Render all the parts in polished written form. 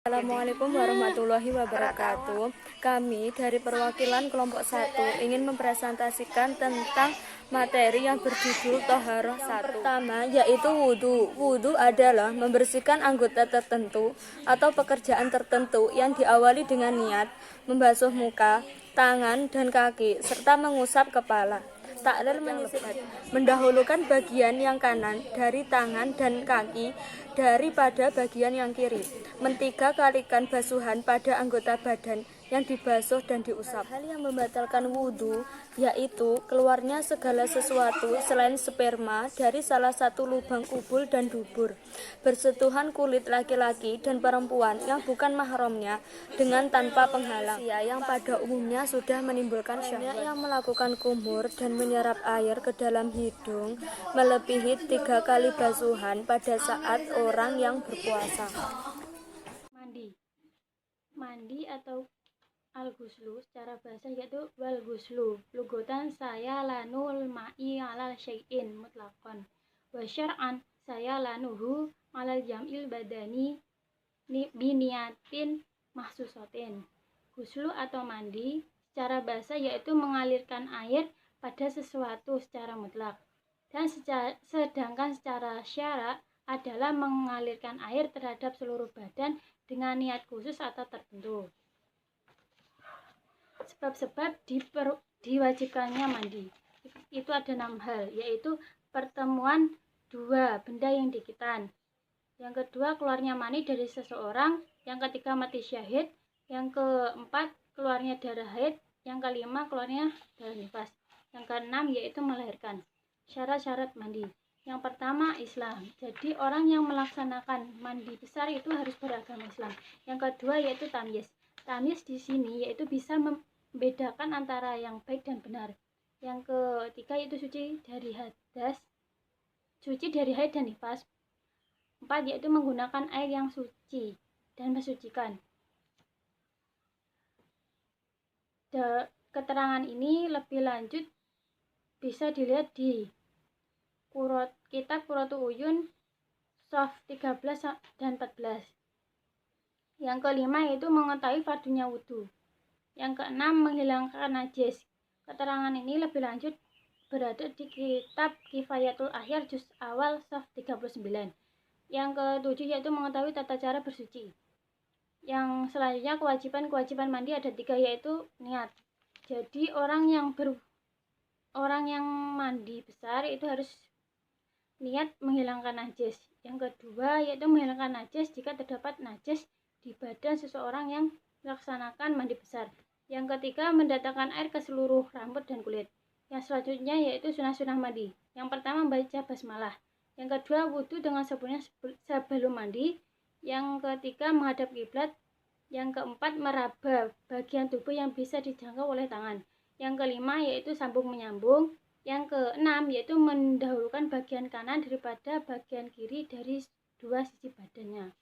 Assalamualaikum warahmatullahi wabarakatuh. Kami dari perwakilan kelompok 1 ingin mempresentasikan tentang materi yang berjudul Toharoh 1. Pertama yaitu wudhu. Wudhu adalah membersihkan anggota tertentu atau pekerjaan tertentu yang diawali dengan niat membasuh muka, tangan, dan kaki, serta mengusap kepala. Taklil menyisipkan mendahulukan bagian yang kanan dari tangan dan kaki daripada bagian yang kiri. Mentiga kalikan basuhan pada anggota badan yang dibasuh dan diusap. Hal yang membatalkan wudhu yaitu keluarnya segala sesuatu selain sperma dari salah satu lubang kubul dan dubur, bersentuhan kulit laki-laki dan perempuan yang bukan mahramnya dengan tanpa penghalang, yang pada umumnya sudah menimbulkan syahwat. Yang melakukan kumur dan menyerap air ke dalam hidung melebihi 3 kali basuhan pada saat orang yang berpuasa. Mandi atau al-ghuslu secara bahasa yaitu wal ghuslu lugotan saya lanul ma'i alal syai'in mutlaqan wa syar'an saya lanuhu alal jam'il badani biniatin mahsusatin. Ghuslu atau mandi secara bahasa yaitu mengalirkan air pada sesuatu secara mutlak, dan sedangkan secara syara adalah mengalirkan air terhadap seluruh badan dengan niat khusus atau tertentu. Sebab-sebab diwajibkannya mandi itu ada 6 hal, yaitu pertemuan 2 benda yang dikitan, yang kedua keluarnya mani dari seseorang, yang ketiga mati syahid, yang keempat keluarnya darah haid, yang kelima keluarnya darah nifas, yang keenam yaitu melahirkan. Syarat-syarat mandi. Yang pertama Islam, jadi orang yang melaksanakan mandi besar itu harus beragama Islam. Yang kedua yaitu tamyiz. Tamyiz di sini yaitu bisa membedakan antara yang baik dan benar. Yang ketiga yaitu suci dari hadas, suci dari haid dan nifas. 4 yaitu menggunakan air yang suci dan mensucikan. Keterangan ini lebih lanjut bisa dilihat di kitab Qurratul Uyun Shaf 13 dan 14. Yang kelima yaitu mengetahui fardunya wudhu. Yang keenam menghilangkan najis. Keterangan ini lebih lanjut berada di kitab Kifayatul Ahyar juz awal Shaf 39. Yang ketujuh yaitu mengetahui tata cara bersuci. Yang selanjutnya kewajiban mandi ada 3, yaitu niat. Jadi orang yang mandi besar itu harus niat menghilangkan najis. Yang kedua yaitu menghilangkan najis jika terdapat najis di badan seseorang yang melaksanakan mandi besar. Yang ketiga mendatangkan air ke seluruh rambut dan kulit. Yang selanjutnya yaitu sunah-sunah mandi. Yang pertama membaca basmalah. Yang kedua wudhu dengan sempurna sebelum mandi. Yang ketiga menghadap kiblat. Yang keempat meraba bagian tubuh yang bisa dijangkau oleh tangan. Yang kelima yaitu sambung menyambung. Yang keenam yaitu mendahulukan bagian kanan daripada bagian kiri dari 2 sisi badannya.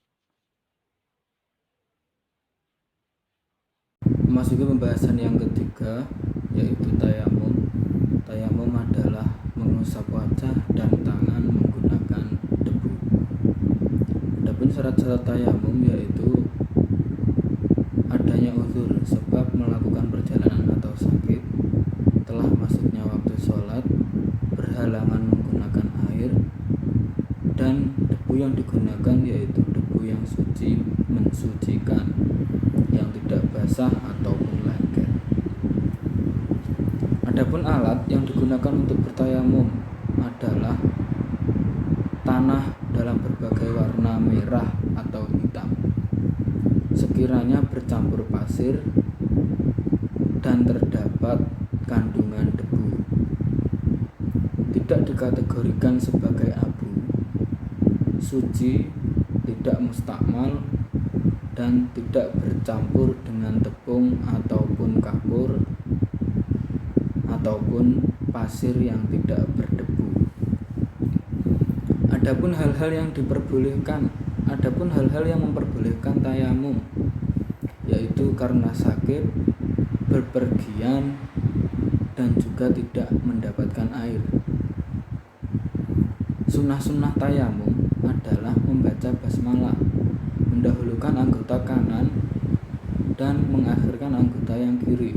Memasuki pembahasan yang ketiga yaitu tayamum. Tayamum adalah mengusap wajah dan tangan menggunakan debu. Adapun syarat-syarat tayamum yaitu adanya uzur, sebab melakukan perjalanan atau sakit, telah masuknya waktu sholat, berhalangan menggunakan air, dan debu yang digunakan yaitu debu yang suci mensucikan, yang tidak basah ataupun lengket. Adapun alat yang digunakan untuk bertayamum adalah tanah dalam berbagai warna merah atau hitam. Sekiranya bercampur pasir dan terdapat kandungan debu, tidak dikategorikan sebagai abu, suci, tidak mustakmal, dan tidak bercampur dengan tepung ataupun kapur ataupun pasir yang tidak berdebu. Adapun hal-hal yang memperbolehkan tayamum yaitu karena sakit, berpergian, dan juga tidak mendapatkan air. Sunnah-sunnah tayamum adalah membaca basmalah, mendahulukan anggota kanan dan mengakhirkan anggota yang kiri.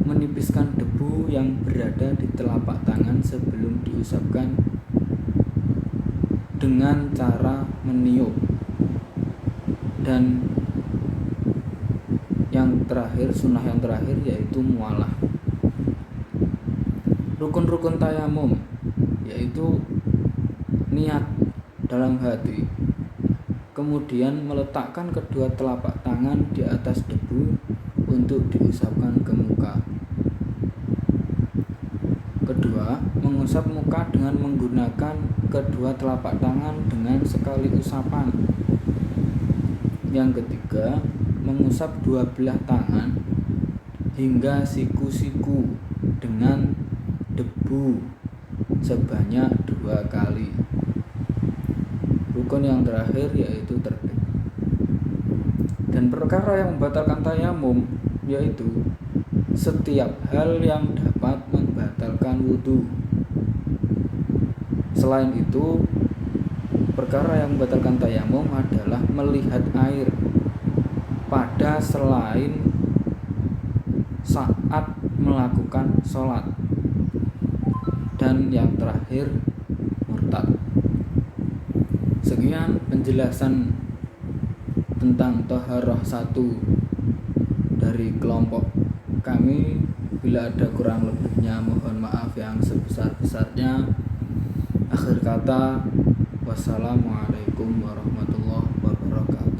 Menipiskan debu yang berada di telapak tangan sebelum diusapkan dengan cara meniup. Dan yang terakhir, sunnah yang terakhir yaitu mualah. Rukun-rukun tayamum yaitu niat dalam hati, kemudian meletakkan kedua telapak tangan di atas debu untuk diusapkan ke muka. Kedua, mengusap muka dengan menggunakan kedua telapak tangan dengan sekali usapan. Yang ketiga, mengusap dua belah tangan hingga siku-siku dengan debu sebanyak 2 kali. Rukun yang terakhir yaitu tertib. Dan perkara yang membatalkan tayamum yaitu setiap hal yang dapat membatalkan wudhu. Selain itu, perkara yang membatalkan tayamum adalah melihat air pada selain saat melakukan sholat. Dan yang terakhir, murtad. Sekian penjelasan tentang Thaharah 1 dari kelompok kami. Bila ada kurang lebihnya mohon maaf yang sebesar-besarnya. Akhir kata, wassalamualaikum warahmatullahi wabarakatuh.